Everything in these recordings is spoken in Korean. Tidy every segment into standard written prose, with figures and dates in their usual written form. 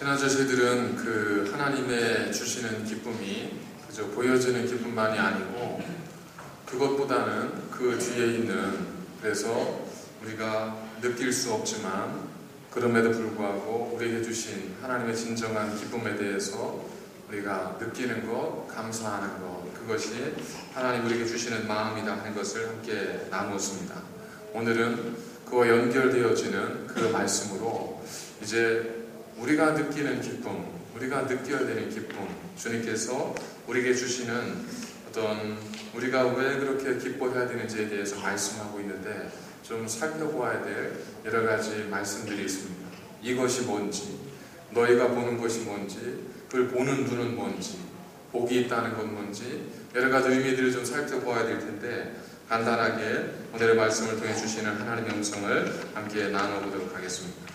지난주 저희들은 그 하나님의 주시는 기쁨이 그저 보여지는 기쁨만이 아니고 그것보다는 그 뒤에 있는, 그래서 우리가 느낄 수 없지만 그럼에도 불구하고 우리에게 주신 하나님의 진정한 기쁨에 대해서 우리가 느끼는 것, 감사하는 것, 그것이 하나님 우리에게 주시는 마음이다 하는 것을 함께 나누었습니다. 오늘은 그와 연결되어지는 그 말씀으로 이제 우리가 느끼는 기쁨, 우리가 느껴야 되는 기쁨, 주님께서 우리에게 주시는 어떤 우리가 왜 그렇게 기뻐해야 되는지에 대해서 말씀하고 있는데 좀 살펴보아야 될 여러 가지 말씀들이 있습니다. 이것이 뭔지, 너희가 보는 것이 뭔지, 그걸 보는 눈은 뭔지, 복이 있다는 건 뭔지, 여러 가지 의미들을 좀 살펴보아야 될 텐데 간단하게 오늘의 말씀을 통해 주시는 하나님의 음성을 함께 나눠보도록 하겠습니다.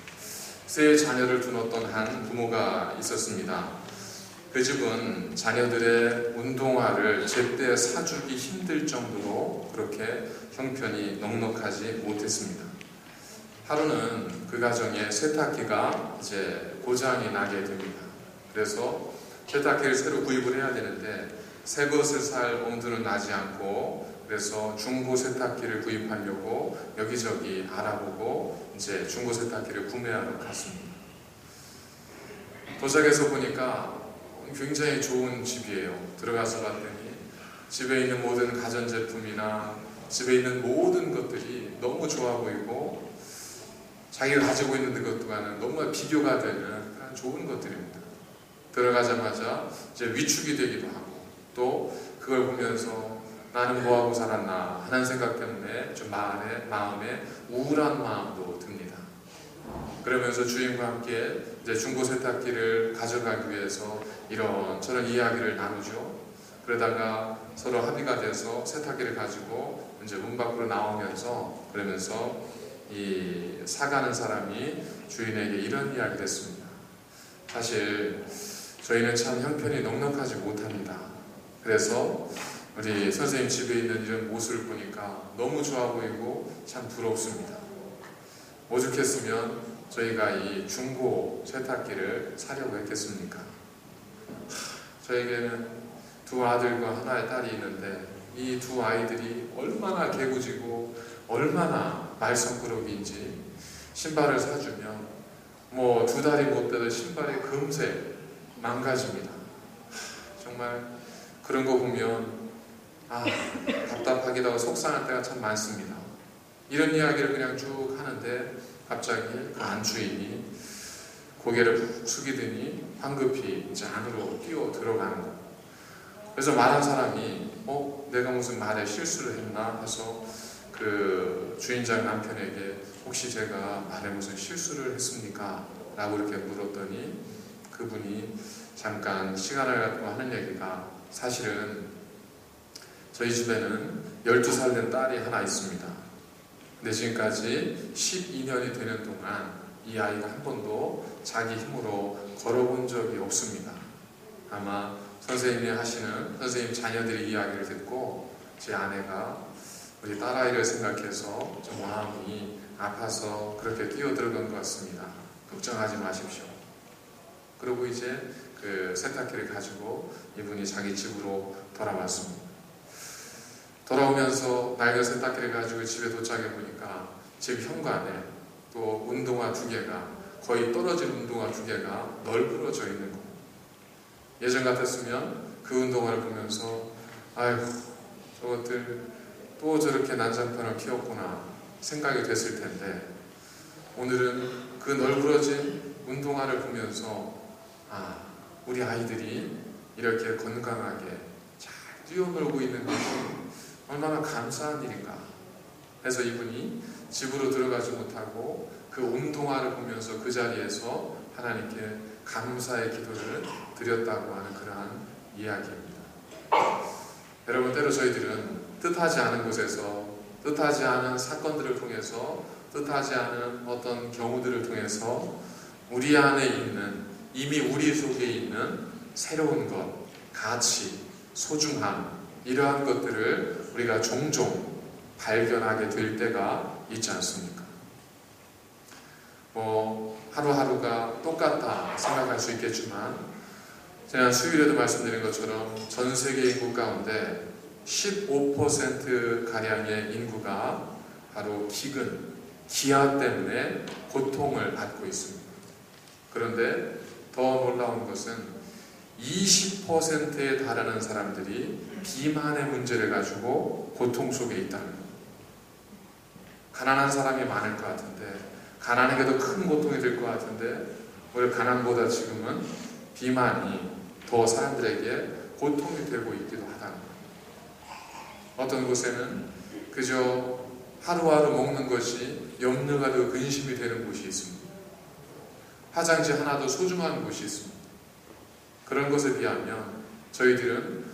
세 자녀를 둔 어떤 한 부모가 있었습니다. 그 집은 자녀들의 운동화를 제때 사주기 힘들 정도로 그렇게 형편이 넉넉하지 못했습니다. 하루는 그 가정에 세탁기가 이제 고장이 나게 됩니다. 그래서 세탁기를 새로 구입을 해야 되는데 새 것을 살 엄두는 나지 않고, 그래서 중고 세탁기를 구입하려고 여기저기 알아보고 이제 중고 세탁기를 구매하러 갔습니다. 도착해서 보니까 굉장히 좋은 집이에요. 들어가서 봤더니 집에 있는 모든 가전제품이나 집에 있는 모든 것들이 너무 좋아 보이고 자기가 가지고 있는 것과는 너무 비교가 되는 그런 좋은 것들입니다. 들어가자마자 이제 위축이 되기도 하고, 또 그걸 보면서 나는 뭐하고 살았나 하는 생각 때문에 좀 마음에 우울한 마음도 듭니다. 그러면서 주인과 함께 이제 중고 세탁기를 가져가기 위해서 이런저런 이야기를 나누죠. 그러다가 서로 합의가 돼서 세탁기를 가지고 이제 문 밖으로 나오면서, 그러면서 이 사가는 사람이 주인에게 이런 이야기를 했습니다. 사실 저희는 참 형편이 넉넉하지 못합니다. 그래서 우리 선생님 집에 있는 이런 모습을 보니까 너무 좋아 보이고 참 부럽습니다. 오죽했으면 저희가 이 중고 세탁기를 사려고 했겠습니까? 저에게는 두 아들과 하나의 딸이 있는데 이 두 아이들이 얼마나 개구지고 얼마나 말썽꾸러기인지 신발을 사주면 뭐 두 달이 못 돼도 신발이 금세 망가집니다. 정말 그런 거 보면 답답하기도 하고 속상할 때가 참 많습니다. 이런 이야기를 그냥 쭉 하는데 갑자기 그 안주인이 고개를 푹 숙이더니 황급히 이제 안으로 뛰어 들어가는 거. 그래서 말한 사람이 내가 무슨 말에 실수를 했나 해서 그 주인장 남편에게 혹시 제가 말에 무슨 실수를 했습니까? 라고 이렇게 물었더니 그분이 잠깐 시간을 갖고 하는 얘기가, 사실은 저희 집에는 12살 된 딸이 하나 있습니다. 근데 지금까지 12년이 되는 동안 이 아이가 한 번도 자기 힘으로 걸어본 적이 없습니다. 아마 선생님이 하시는 선생님 자녀들의 이야기를 듣고 제 아내가 우리 딸아이를 생각해서 좀 마음이 아파서 그렇게 뛰어들어간 것 같습니다. 걱정하지 마십시오. 그리고 이제 그 세탁기를 가지고 이분이 자기 집으로 돌아왔습니다. 돌아오면서 낡은 세탁기를 가지고 집에 도착해 보니까 집 현관에 또 운동화 두 개가, 거의 떨어진 운동화 두 개가 널브러져 있는 거예요. 예전 같았으면 그 운동화를 보면서 아이고 저것들 또 저렇게 난장판을 키웠구나 생각이 됐을 텐데, 오늘은 그 널브러진 운동화를 보면서 우리 아이들이 이렇게 건강하게 잘 뛰어놀고 있는 것이 얼마나 감사한 일인가 해서 이분이 집으로 들어가지 못하고 그 운동화를 보면서 그 자리에서 하나님께 감사의 기도를 드렸다고 하는 그러한 이야기입니다. 여러분, 때로 저희들은 뜻하지 않은 곳에서, 뜻하지 않은 사건들을 통해서, 뜻하지 않은 어떤 경우들을 통해서 우리 안에 있는, 이미 우리 속에 있는 새로운 것, 가치, 소중함, 이러한 것들을 우리가 종종 발견하게 될 때가 있지 않습니까? 하루하루가 똑같다 생각할 수 있겠지만, 제가 수요일에도 말씀드린 것처럼 전 세계 인구 가운데 15%가량의 인구가 바로 기아 때문에 고통을 받고 있습니다. 그런데 더 놀라운 것은 20%에 달하는 사람들이 비만의 문제를 가지고 고통 속에 있다는 것. 가난한 사람이 많을 것 같은데, 가난에게도 큰 고통이 될 것 같은데, 오히려 가난보다 지금은 비만이 더 사람들에게 고통이 되고 있기도 하다는 것. 어떤 곳에는 그저 하루하루 먹는 것이 염려가 되고 근심이 되는 곳이 있습니다. 화장지 하나도 소중한 곳이 있습니다. 그런 것에 비하면 저희들은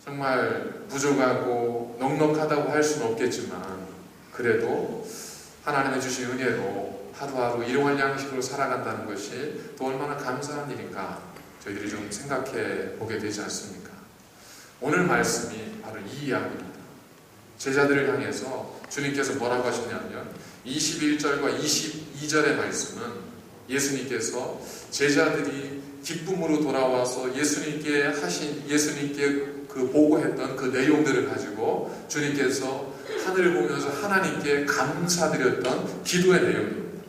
정말 부족하고 넉넉하다고 할 수는 없겠지만, 그래도 하나님의 주신 은혜로 하루하루 일용할 양식으로 살아간다는 것이 또 얼마나 감사한 일인가 저희들이 좀 생각해 보게 되지 않습니까? 오늘 말씀이 바로 이 이야기입니다. 제자들을 향해서 주님께서 뭐라고 하셨냐면 21절과 22절의 말씀은 예수님께서 제자들이 기쁨으로 돌아와서 예수님께 그 보고했던 그 내용들을 가지고 주님께서 하늘을 보면서 하나님께 감사드렸던 기도의 내용입니다.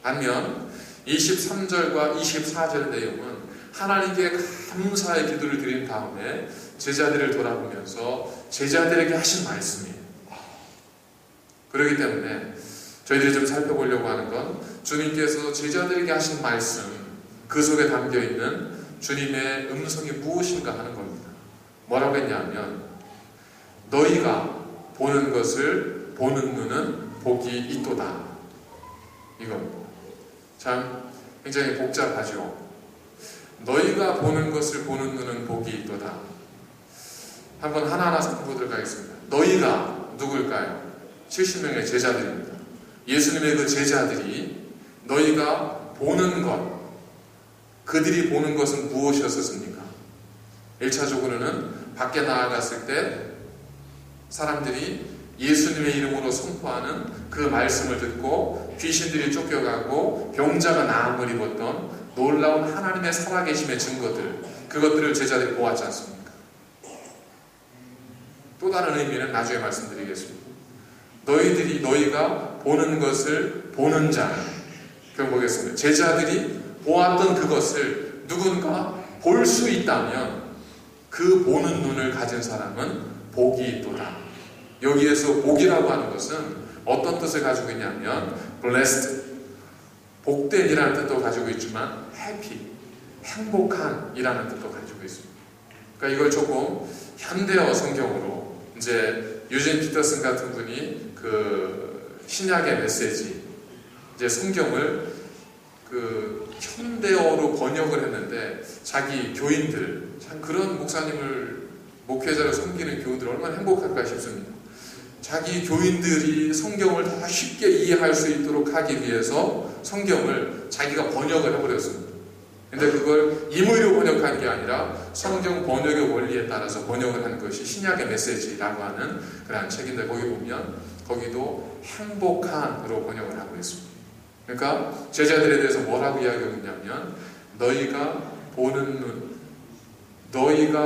반면 23절과 24절의 내용은 하나님께 감사의 기도를 드린 다음에 제자들을 돌아보면서 제자들에게 하신 말씀이에요. 그렇기 때문에 저희들이 좀 살펴보려고 하는 건 주님께서 제자들에게 하신 말씀, 그 속에 담겨있는 주님의 음성이 무엇인가 하는 겁니다. 뭐라고 했냐면 너희가 보는 것을 보는 눈은 복이 있도다, 이겁니다. 참 굉장히 복잡하죠. 너희가 보는 것을 보는 눈은 복이 있도다. 한번 하나하나 살펴보도록 하겠습니다. 너희가 누굴까요? 70명의 제자들입니다. 예수님의 그 제자들이 너희가 보는 것, 그들이 보는 것은 무엇이었습니까? 1차적으로는 밖에 나아갔을 때 사람들이 예수님의 이름으로 선포하는 그 말씀을 듣고 귀신들이 쫓겨가고 병자가 나음을 입었던 놀라운 하나님의 살아계심의 증거들, 그것들을 제자들이 보았지 않습니까? 또 다른 의미는 나중에 말씀드리겠습니다. 너희가 보는 것을 보는 자는, 그럼 보겠습니다. 제자들이 보았던 그것을 누군가 볼 수 있다면 그 보는 눈을 가진 사람은 복이 있도다. 여기에서 복이라고 하는 것은 어떤 뜻을 가지고 있냐면 blessed, 복된이라는 뜻도 가지고 있지만 happy, 행복한 이라는 뜻도 가지고 있습니다. 그러니까 이걸 조금 현대어 성경으로, 이제 유진 피터슨 같은 분이 그 신약의 메시지, 이제 성경을 그 현대어로 번역을 했는데, 자기 교인들, 참 그런 목사님을 목회자로 섬기는 교우들 얼마나 행복할까 싶습니다. 자기 교인들이 성경을 더 쉽게 이해할 수 있도록 하기 위해서 성경을 자기가 번역을 해버렸습니다. 근데 그걸 임의로 번역한 게 아니라 성경 번역의 원리에 따라서 번역을 하는 것이 신약의 메시지라고 하는 그런 책인데, 거기 보면 거기도 행복한으로 번역을 하고 있습니다. 그러니까 제자들에 대해서 뭐라고 이야기하고 있냐면 너희가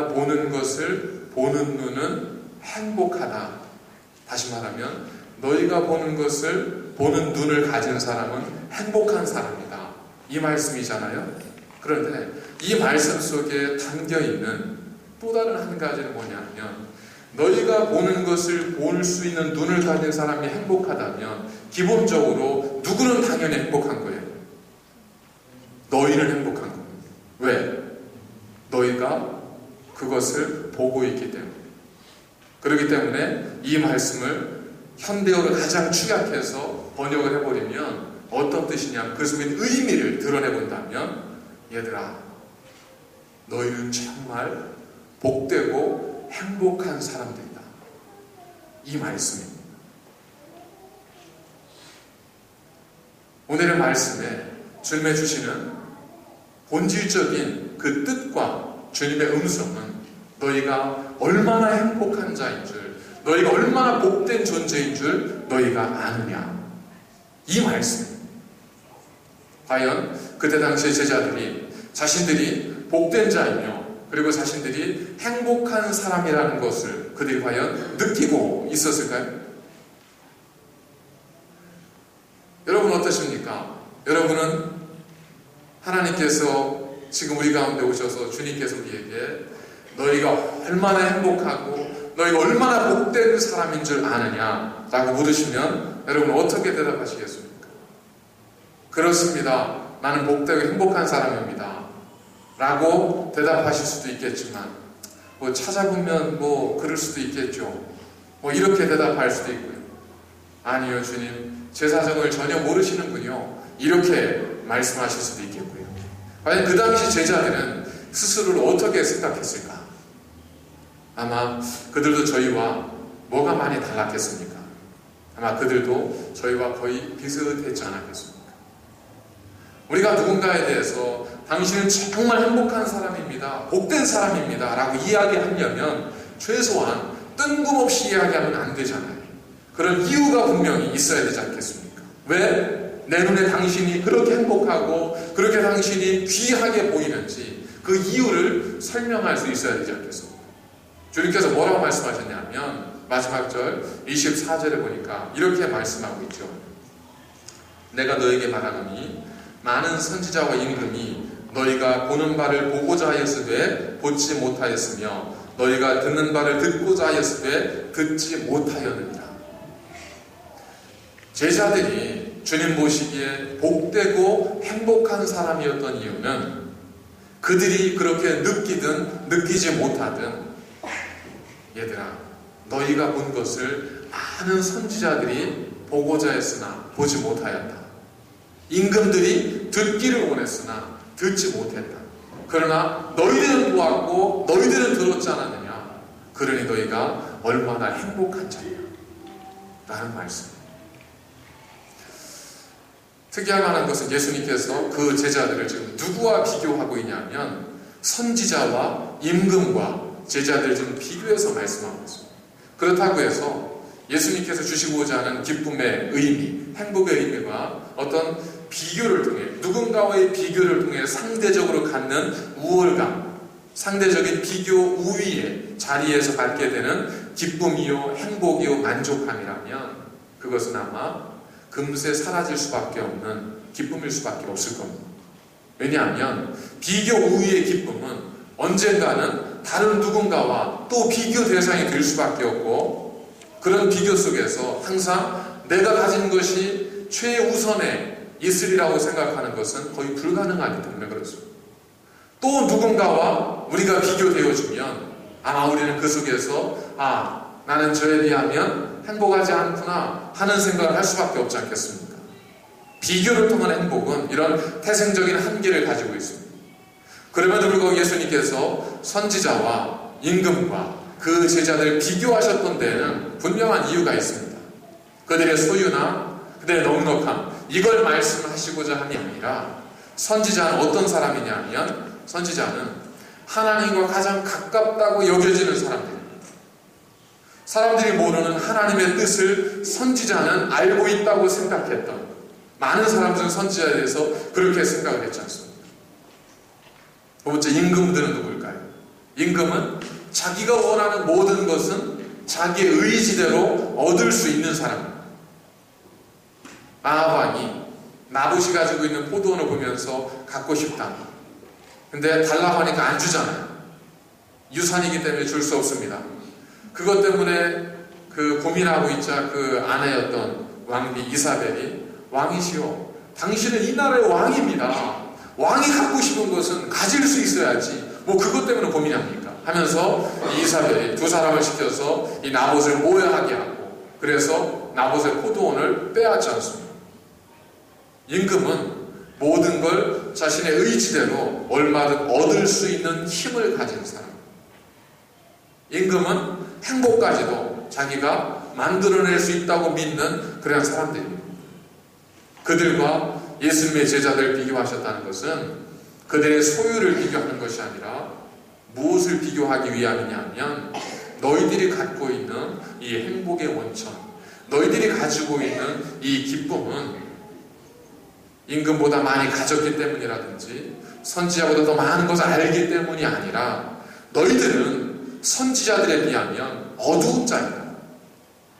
보는 것을 보는 눈은 행복하다. 다시 말하면 너희가 보는 것을 보는 눈을 가진 사람은 행복한 사람이다, 이 말씀이잖아요. 그런데 이 말씀 속에 담겨있는 또 다른 한 가지는 뭐냐면, 너희가 보는 것을 볼 수 있는 눈을 가진 사람이 행복하다면 기본적으로 누구는 당연히 행복한 거예요. 너희는 행복한 겁니다. 왜? 너희가 그것을 보고 있기 때문에. 그렇기 때문에 이 말씀을 현대어로 가장 축약해서 번역을 해버리면 어떤 뜻이냐, 그 속에 의미를 드러내본다면, 얘들아, 너희는 정말 복되고 행복한 사람들이다, 이 말씀입니다. 오늘의 말씀에 주님의 주시는 본질적인 그 뜻과 주님의 음성은 너희가 얼마나 행복한 자인 줄, 너희가 얼마나 복된 존재인 줄 너희가 아느냐, 이 말씀입니다. 과연 그때 당시의 제자들이 자신들이 복된 자이며 그리고 자신들이 행복한 사람이라는 것을 그들이 과연 느끼고 있었을까요? 여러분 어떠십니까? 여러분은 하나님께서 지금 우리 가운데 오셔서 주님께서 우리에게 너희가 얼마나 행복하고 너희가 얼마나 복된 사람인 줄 아느냐 라고 물으시면 여러분 어떻게 대답하시겠습니까? 그렇습니다. 나는 복되고 행복한 사람입니다 라고 대답하실 수도 있겠지만 뭐 찾아보면 뭐 그럴 수도 있겠죠. 뭐 이렇게 대답할 수도 있고요. 아니요 주님 제 사정을 전혀 모르시는군요. 이렇게 말씀하실 수도 있겠고요. 과연 그 당시 제자들은 스스로를 어떻게 생각했을까? 아마 그들도 저희와 뭐가 많이 달랐겠습니까? 아마 그들도 저희와 거의 비슷했지 않았겠습니까? 우리가 누군가에 대해서 당신은 정말 행복한 사람입니다, 복된 사람입니다 라고 이야기하려면 최소한 뜬금없이 이야기하면 안 되잖아요. 그런 이유가 분명히 있어야 되지 않겠습니까? 왜? 내 눈에 당신이 그렇게 행복하고 그렇게 당신이 귀하게 보이는지 그 이유를 설명할 수 있어야 되지 않겠습니까? 주님께서 뭐라고 말씀하셨냐면 마지막 절 24절에 보니까 이렇게 말씀하고 있죠. 내가 너에게 말하노니 많은 선지자와 임금이 너희가 보는 바를 보고자 하였으되 보지 못하였으며 너희가 듣는 바를 듣고자 하였으되 듣지 못하였느니라. 제자들이 주님 보시기에 복되고 행복한 사람이었던 이유는 그들이 그렇게 느끼든 느끼지 못하든 얘들아 너희가 본 것을 많은 선지자들이 보고자 했으나 보지 못하였다. 임금들이 듣기를 원했으나 듣지 못했다. 그러나 너희들은 보았고 너희들은 들었지 않았느냐. 그러니 너희가 얼마나 행복한 자냐 라는 말씀. 특이할 만한 것은 예수님께서 그 제자들을 지금 누구와 비교하고 있냐면 선지자와 임금과 제자들을 지금 비교해서 말씀하고 있습니다. 그렇다고 해서 예수님께서 주시고자 하는 기쁨의 의미, 행복의 의미가 어떤 비교를 통해 누군가와의 비교를 통해 상대적으로 갖는 우월감, 상대적인 비교 우위의 자리에서 갖게 되는 기쁨이요 행복이요 만족함이라면 그것은 아마 금세 사라질 수밖에 없는 기쁨일 수밖에 없을 겁니다. 왜냐하면 비교 우위의 기쁨은 언젠가는 다른 누군가와 또 비교 대상이 될 수밖에 없고 그런 비교 속에서 항상 내가 가진 것이 최우선에 있으리라고 생각하는 것은 거의 불가능하기 때문에 그렇습니다. 또 누군가와 우리가 비교되어지면 아마 우리는 그 속에서 나는 저에 비하면 행복하지 않구나 하는 생각을 할 수밖에 없지 않겠습니까? 비교를 통한 행복은 이런 태생적인 한계를 가지고 있습니다. 그럼에도 불구하고 예수님께서 선지자와 임금과 그 제자들을 비교하셨던 데에는 분명한 이유가 있습니다. 그들의 소유나 그들의 넉넉함 이걸 말씀하시고자 함이 아니라 선지자는 어떤 사람이냐면 선지자는 하나님과 가장 가깝다고 여겨지는 사람들입니다. 사람들이 모르는 하나님의 뜻을 선지자는 알고 있다고 생각했던 많은 사람들은 선지자에 대해서 그렇게 생각을 했지 않습니까? 두 번째 임금들은 누구일까요? 임금은 자기가 원하는 모든 것은 자기의 의지대로 얻을 수 있는 사람입니다. 아합 왕이 나봇이 가지고 있는 포도원을 보면서 갖고 싶다. 근데 달라고 하니까 안 주잖아요. 유산이기 때문에 줄 수 없습니다. 그것 때문에 그 고민하고 있자 그 아내였던 왕비 이사벨이 왕이시오. 당신은 이 나라의 왕입니다. 왕이 갖고 싶은 것은 가질 수 있어야지. 뭐 그것 때문에 고민합니까? 하면서 이사벨이 두 사람을 시켜서 이 나봇을 모여하게 하고 그래서 나봇의 포도원을 빼앗지 않습니다. 임금은 모든 걸 자신의 의지대로 얼마든 얻을 수 있는 힘을 가진 사람. 임금은 행복까지도 자기가 만들어낼 수 있다고 믿는 그런 사람들입니다. 그들과 예수님의 제자들을 비교하셨다는 것은 그들의 소유를 비교하는 것이 아니라 무엇을 비교하기 위함이냐 하면 너희들이 갖고 있는 이 행복의 원천, 너희들이 가지고 있는 이 기쁨은 임금보다 많이 가졌기 때문이라든지 선지자보다 더 많은 것을 알기 때문이 아니라 너희들은 선지자들에 비하면 어두운 자이다.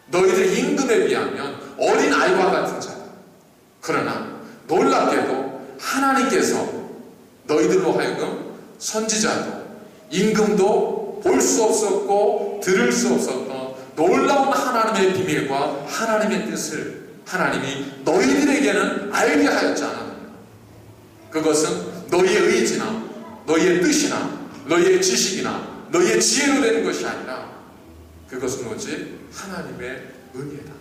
너희들 임금에 비하면 어린 아이와 같은 자다. 그러나 놀랍게도 하나님께서 너희들로 하여금 선지자도 임금도 볼 수 없었고 들을 수 없었던 놀라운 하나님의 비밀과 하나님의 뜻을 하나님이 너희들에게는 알게 하였지 않았느냐. 그것은 너희의 의지나 너희의 뜻이나 너희의 지식이나 너희의 지혜로 되는 것이 아니라 그것은 오직 하나님의 은혜다.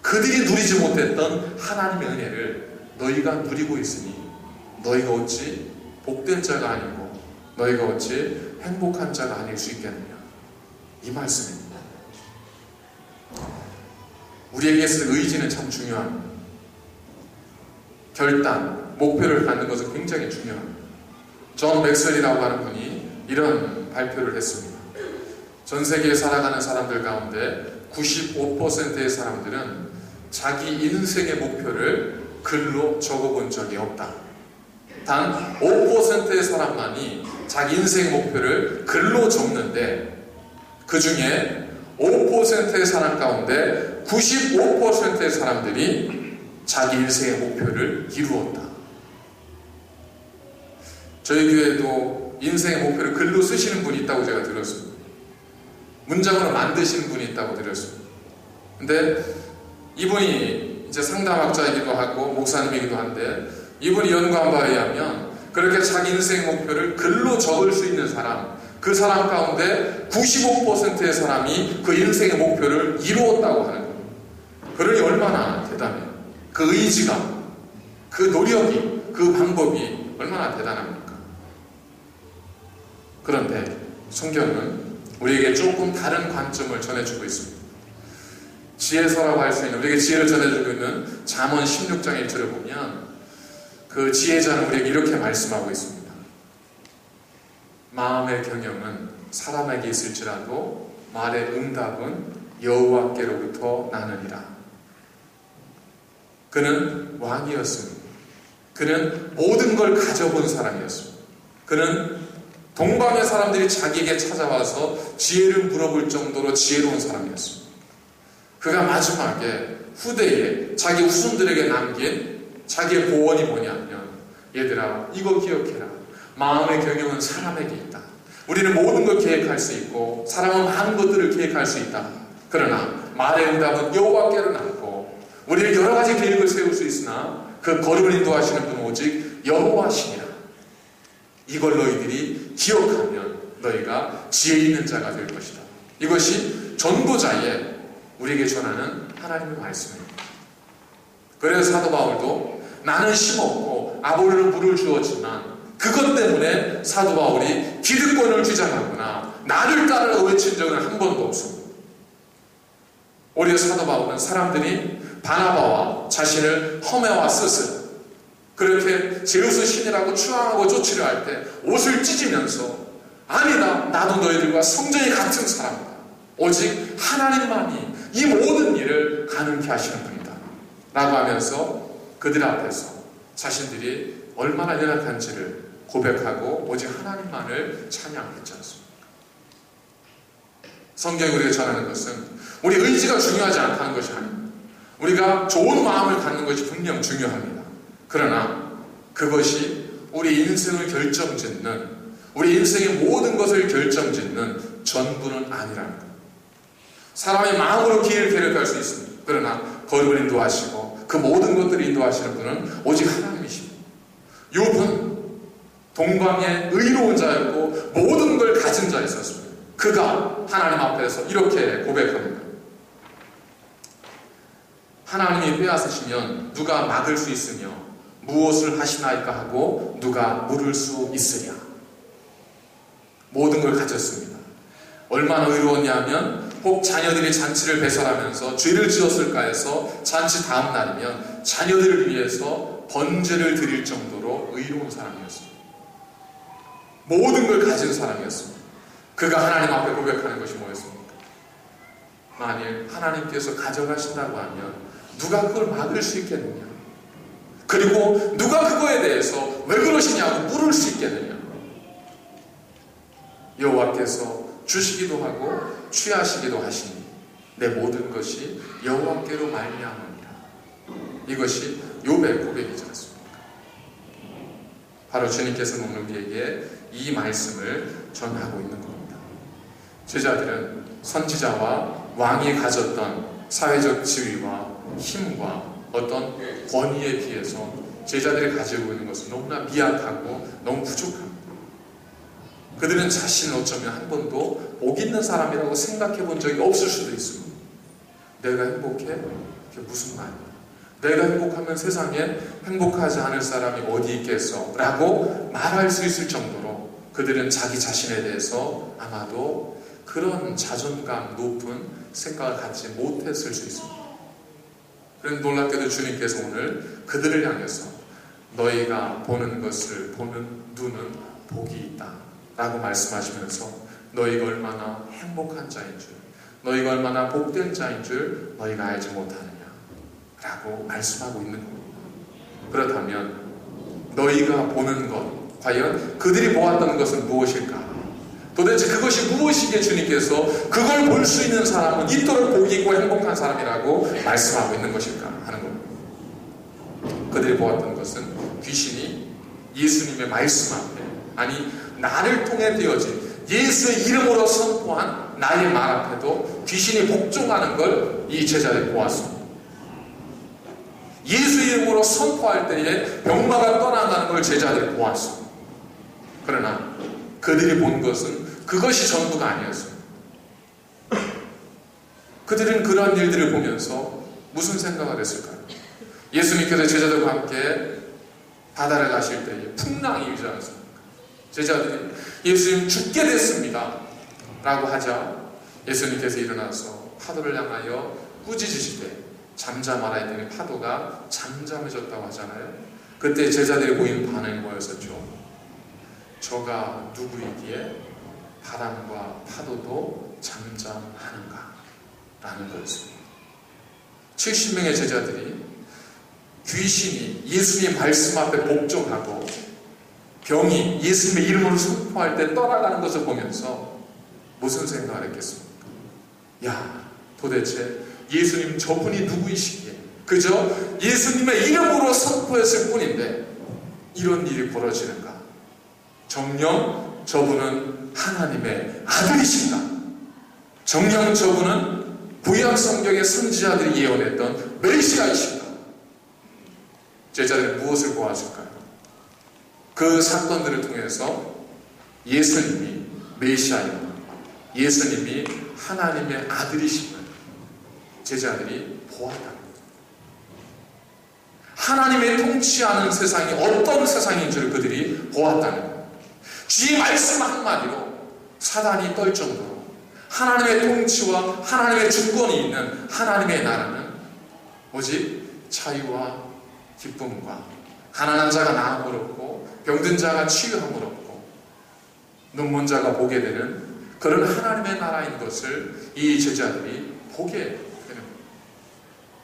그들이 누리지 못했던 하나님의 은혜를 너희가 누리고 있으니 너희가 어찌 복된 자가 아니고 너희가 어찌 행복한 자가 아닐 수 있겠느냐. 이 말씀입니다. 우리에게 있을 의지는 참 중요합니다. 결단, 목표를 갖는 것은 굉장히 중요합니다. 존 맥스웰이라고 하는 분이 이런 발표를 했습니다. 전 세계에 살아가는 사람들 가운데 95%의 사람들은 자기 인생의 목표를 글로 적어본 적이 없다. 단 5%의 사람만이 자기 인생의 목표를 글로 적는데 그 중에 5%의 사람 가운데 95%의 사람들이 자기 인생의 목표를 이루었다. 저희 교회도 인생의 목표를 글로 쓰시는 분이 있다고 제가 들었습니다. 문장으로 만드시는 분이 있다고 들었습니다. 근데 이분이 이제 상담학자이기도 하고 목사님이기도 한데 이분이 연구한 바에 의하면 그렇게 자기 인생 목표를 글로 적을 수 있는 사람, 그 사람 가운데 95%의 사람이 그 인생의 목표를 이루었다고 하는 겁니다. 그러니 얼마나 대단해요. 그 의지가, 그 노력이, 그 방법이 얼마나 대단합니까? 그런데 성경은 우리에게 조금 다른 관점을 전해주고 있습니다. 지혜서라고 할 수 있는, 우리에게 지혜를 전해주고 있는 잠언 16장 1절을 보면 그 지혜자는 우리에게 이렇게 말씀하고 있습니다. 마음의 경영은 사람에게 있을지라도 말의 응답은 여호와께로부터 나느니라. 그는 왕이었습니다. 그는 모든 걸 가져본 사람이었습니다. 그는 동방의 사람들이 자기에게 찾아와서 지혜를 물어볼 정도로 지혜로운 사람이었습니다. 그가 마지막에 후대에 자기 후손들에게 남긴 자기의 고언이 뭐냐면, 얘들아 이거 기억해라. 마음의 경영은 사람에게 있다. 우리는 모든 걸 계획할 수 있고 사람은 많은 것들을 계획할 수 있다. 그러나 말의 응답은 여호와께로 남고 우리는 여러 가지 계획을 세울 수 있으나 그 걸음을 인도하시는 분은 오직 여호와시니라. 이걸 너희들이 기억하면 너희가 지혜 있는 자가 될 것이다. 이것이 전도자의 우리에게 전하는 하나님의 말씀입니다. 그래서 사도 바울도 나는 심었고 아볼로는 물을 주었지만 그것 때문에 사도 바울이 기득권을 주장하거나 나를 따르라고 외친 적은 한 번도 없습니다. 오히려 사도 바울은 사람들이 바나바와 자신을 험해와 스스 그렇게 제우스 신이라고 추앙하고 조치를 할 때 옷을 찢으면서 아니다, 나도 너희들과 성전이 같은 사람이다. 오직 하나님만이 이 모든 일을 가능케 하시는 분이다 라고 하면서 그들 앞에서 자신들이 얼마나 연약한지를 고백하고 오직 하나님만을 찬양했지 않습니까? 성경이 우리가 전하는 것은 우리 의지가 중요하지 않다는 것이 아닙니다. 우리가 좋은 마음을 갖는 것이 분명 중요합니다. 그러나 그것이 우리 인생을 결정짓는, 우리 인생의 모든 것을 결정짓는 전부는 아니라는 것. 사람의 마음으로 길을 계획할 수 있습니다. 그러나 걸음을 인도하시고 그 모든 것들을 인도하시는 분은 오직 하나님이십니다. 욥은 동방의 의로운 자였고 모든 걸 가진 자였었습니다. 그가 하나님 앞에서 이렇게 고백합니다. 하나님이 빼앗으시면 누가 막을 수 있으며 무엇을 하시나이까 하고 누가 물을 수 있으랴. 모든 걸 가졌습니다. 얼마나 의로웠냐면 혹 자녀들이 잔치를 배설하면서 죄를 지었을까 해서 잔치 다음 날이면 자녀들을 위해서 번제를 드릴 정도로 의로운 사람이었습니다. 모든 걸 가진 사람이었습니다. 그가 하나님 앞에 고백하는 것이 뭐였습니까? 만일 하나님께서 가져가신다고 하면 누가 그걸 막을 수 있겠느냐? 그리고 누가 그거에 대해서 왜 그러시냐고 물을 수 있겠느냐. 여호와께서 주시기도 하고 취하시기도 하시니 내 모든 것이 여호와께로 말미암으니라. 이것이 욥의 고백이지 않습니까? 바로 주님께서는 오늘 우리에게 이 말씀을 전하고 있는 겁니다. 제자들은 선지자와 왕이 가졌던 사회적 지위와 힘과 어떤 권위에 비해서 제자들이 가지고 있는 것은 너무나 미약하고 너무 부족합니다. 그들은 자신을 어쩌면 한 번도 복 있는 사람이라고 생각해 본 적이 없을 수도 있습니다. 내가 행복해? 그게 무슨 말이야? 내가 행복하면 세상에 행복하지 않을 사람이 어디 있겠어? 라고 말할 수 있을 정도로 그들은 자기 자신에 대해서 아마도 그런 자존감 높은 생각을 갖지 못했을 수 있습니다. 그런데 놀랍게도 주님께서 오늘 그들을 향해서 너희가 보는 것을 보는 눈은 복이 있다 라고 말씀하시면서 너희가 얼마나 행복한 자인 줄, 너희가 얼마나 복된 자인 줄 너희가 알지 못하느냐 라고 말씀하고 있는 겁니다. 그렇다면 너희가 보는 것, 과연 그들이 보았던 것은 무엇일까? 도대체 그것이 무엇이기에 주님께서 그걸 볼 수 있는 사람은 이토록 복이 있고 행복한 사람이라고 말씀하고 있는 것일까 하는 겁니다. 그들이 보았던 것은 귀신이 예수님의 말씀 앞에, 아니 나를 통해 되어진 예수의 이름으로 선포한 나의 말 앞에도 귀신이 복종하는 걸 이 제자들이 보았습니다. 예수 이름으로 선포할 때에 병마가 떠나가는 걸 제자들이 보았습니다. 그러나 그들이 본 것은 그것이 전부가 아니었습니다. 그들은 그러한 일들을 보면서 무슨 생각을 했을까요? 예수님께서 제자들과 함께 바다를 가실 때에 풍랑이 일지 않았습니까? 제자들이 예수님 죽게 됐습니다 라고 하자 예수님께서 일어나서 파도를 향하여 꾸짖으시되 잠잠하라 했더니 파도가 잠잠해졌다고 하잖아요. 그때 제자들이 보이는 반응이 뭐였었죠? 저가 누구이기에 바람과 파도도 잠잠하는가 라는 거였습니다. 70명의 제자들이 귀신이 예수님의 말씀 앞에 복종하고 병이 예수님의 이름으로 선포할 때 떠나가는 것을 보면서 무슨 생각을 했겠습니까? 야, 도대체 예수님 저분이 누구이시기에 그저 예수님의 이름으로 선포했을 뿐인데 이런 일이 벌어지는가? 정녕 저분은 하나님의 아들이신가? 정녕 저분은 구약 성경의 선지자들이 예언했던 메시아이신가? 제자들은 무엇을 보았을까요? 그 사건들을 통해서 예수님이 메시아이고 예수님이 하나님의 아들이심을 제자들이 보았다는 거예요. 하나님의 통치하는 세상이 어떤 세상인 줄 그들이 보았다는 거예요. 주의 말씀 한마디로 사단이 떨 정도로 하나님의 통치와 하나님의 주권이 있는 하나님의 나라는 오직 자유와 기쁨과 가난한 자가 나음을 얻고 병든 자가 치유함을 얻고 눈먼 자가 보게 되는 그런 하나님의 나라인 것을 이 제자들이 보게 되는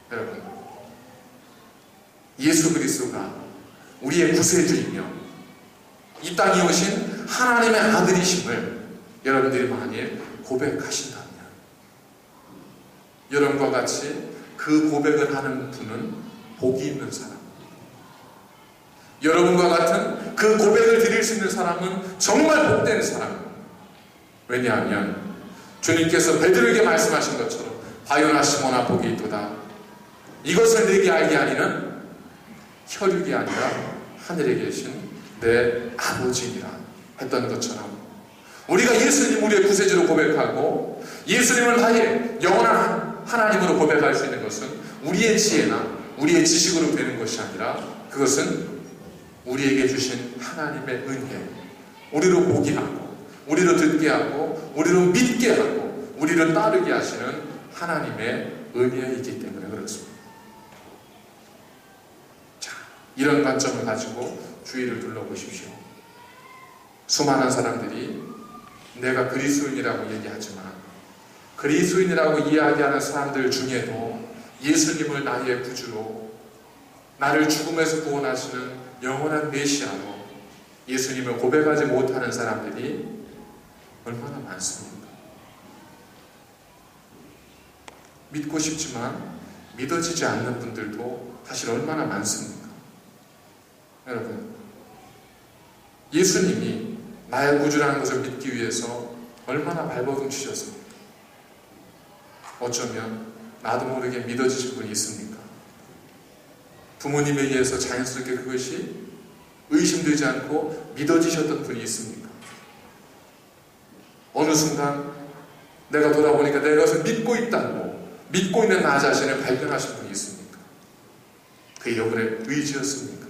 거예요. 여러분, 예수 그리스도가 우리의 구세주이며 이 땅에 오신 하나님의 아들이심을 여러분들이 만일 고백하신다면 여러분과 같이 그 고백을 하는 분은 복이 있는 사람, 여러분과 같은 그 고백을 드릴 수 있는 사람은 정말 복된 사람. 왜냐하면 주님께서 베드로에게 말씀하신 것처럼 바요나 시몬아 복이 있도다. 이것을 내게 알게 하니는 혈육이 아니라 하늘에 계신 내 아버지니라 했던 것처럼 우리가 예수님 우리의 구세주로 고백하고 예수님을 다해 영원한 하나님으로 고백할 수 있는 것은 우리의 지혜나 우리의 지식으로 되는 것이 아니라 그것은 우리에게 주신 하나님의 은혜, 우리로 보게 하고 우리로 듣게 하고 우리로 믿게 하고 우리로 따르게 하시는 하나님의 은혜이기 때문에 그렇습니다. 자, 이런 관점을 가지고 주위를 둘러보십시오. 수많은 사람들이 내가 그리스도인이라고 얘기하지만 그리스도인이라고 이야기하는 사람들 중에도 예수님을 나의 구주로 나를 죽음에서 구원하시는 영원한 메시아로 예수님을 고백하지 못하는 사람들이 얼마나 많습니까? 믿고 싶지만 믿어지지 않는 분들도 사실 얼마나 많습니까? 여러분, 예수님이 나의 구주라는 것을 믿기 위해서 얼마나 발버둥 치셨습니까? 어쩌면 나도 모르게 믿어지신 분이 있습니까? 부모님에 의해서 자연스럽게 그것이 의심되지 않고 믿어지셨던 분이 있습니까? 어느 순간 내가 돌아보니까 내가 그것을 믿고 있다고 믿고 있는 나 자신을 발견하신 분이 있습니까? 그게 여러분의 의지였습니까?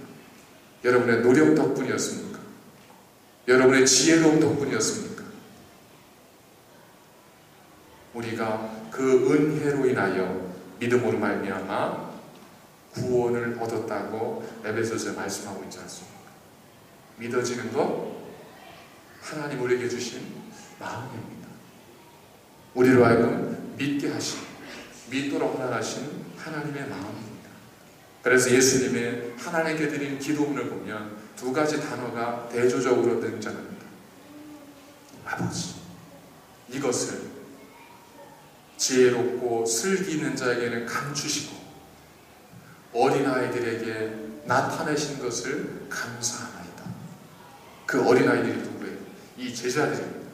여러분의 노력 덕분이었습니까? 여러분의 지혜로운 덕분이었습니까? 우리가 그 은혜로 인하여 믿음으로 말미암아 구원을 얻었다고 에베소서에 말씀하고 있지 않습니까? 믿어지는 것, 하나님 우리에게 주신 마음입니다. 우리로 하여금 믿게 하신, 믿도록 허락하신 하나님의 마음입니다. 그래서 예수님의 하나님께 드린 기도문을 보면 두 가지 단어가 대조적으로 등장합니다. 아버지, 이것을 지혜롭고 슬기 있는 자에게는 감추시고 어린아이들에게 나타내신 것을 감사하나이다. 그 어린아이들이 누구예요? 이 제자들입니다.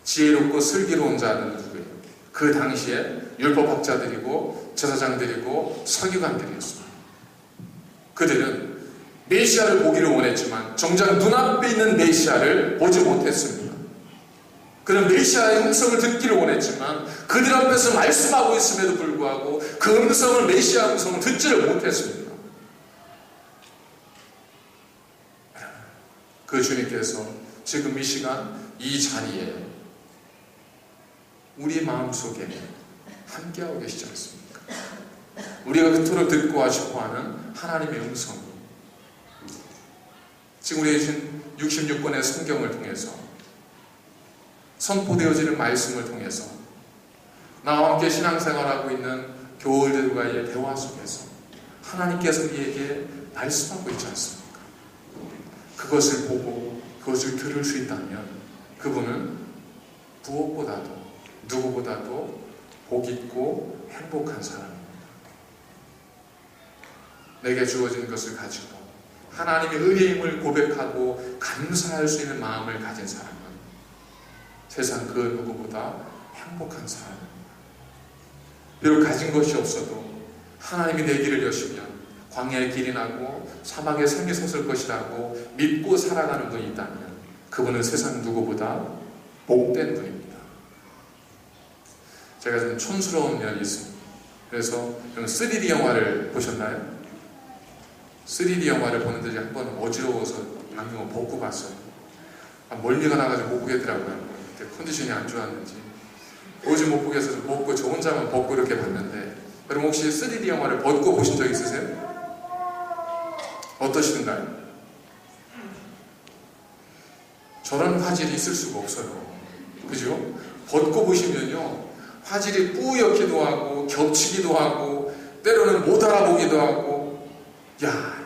지혜롭고 슬기로운 자는 누구예요? 그 당시에 율법학자들이고 제사장들이고 서기관들이었습니다. 그들은 메시아를 보기를 원했지만 정작 눈앞에 있는 메시아를 보지 못했습니다. 그는 메시아의 음성을 듣기를 원했지만 그들 앞에서 말씀하고 있음에도 불구하고 그 음성을, 메시아 음성을 듣지를 못했습니다. 그 주님께서 지금 이 시간 이 자리에 우리 마음속에 함께하고 계시지 않습니까? 우리가 그토록 듣고 싶어하는 하나님의 음성이 지금 우리가 주신 66권의 성경을 통해서 선포되어지는 말씀을 통해서 나와 함께 신앙생활하고 있는 교우들과의 대화 속에서 하나님께서 우리에게 말씀하고 있지 않습니까? 그것을 보고 그것을 들을 수 있다면 그분은 무엇보다도 누구보다도 복 있고 행복한 사람입니다. 내게 주어진 것을 가지고 하나님의 은혜임을 고백하고 감사할 수 있는 마음을 가진 사람은 세상 그 누구보다 행복한 사람입니다. 비록 가진 것이 없어도 하나님이 내 길을 여시면 광야의 길이 나고 사막의 샘이 솟을 것이라고 믿고 살아가는 분이 있다면 그분은 세상 누구보다 복된 분입니다. 제가 좀 촌스러운 면이 있습니다. 그래서 3D 영화를 보셨나요? 3D 영화를 보는 데 한 번 어지러워서 안경을 벗고 봤어요. 멀미가 나가지고 못 보겠더라고요. 컨디션이 안 좋았는지 도저히 못 보겠어서 벗고 저 혼자만 벗고 이렇게 봤는데, 여러분 혹시 3D 영화를 벗고 보신 적 있으세요? 어떠시던가요? 저런 화질이 있을 수가 없어요. 그죠? 벗고 보시면요, 화질이 뿌옇기도 하고 겹치기도 하고 때로는 못 알아보기도 하고, 야,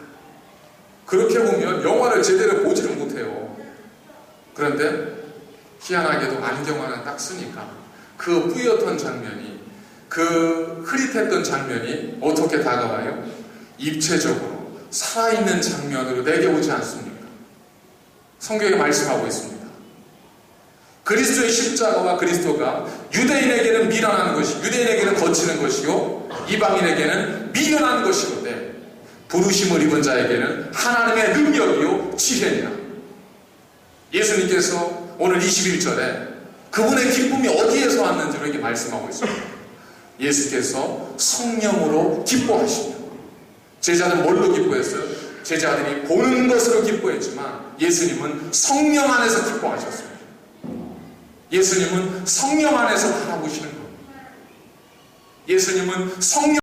그렇게 보면 영화를 제대로 보지를 못해요. 그런데 희한하게도 안경화는 딱 쓰니까 그 뿌옇던 장면이, 그 흐릿했던 장면이 어떻게 다가와요? 입체적으로 살아있는 장면으로 내게 오지 않습니까? 성경에 말씀하고 있습니다. 그리스도의 십자가와 그리스도가 유대인에게는 미련한 것이, 유대인에게는 거치는 것이요 이방인에게는 미련한 것이로되 부르심을 입은 자에게는 하나님의 능력이요 지혜니라. 예수님께서 오늘 21절에 그분의 기쁨이 어디에서 왔는지 이렇게 말씀하고 있습니다. 예수께서 성령으로 기뻐하시며, 제자는 뭘로 기뻐했어요? 제자들이 보는 것으로 기뻐했지만 예수님은 성령 안에서 기뻐하셨습니다. 예수님은 성령 안에서 바라보시는 겁니다. 예수님은 성령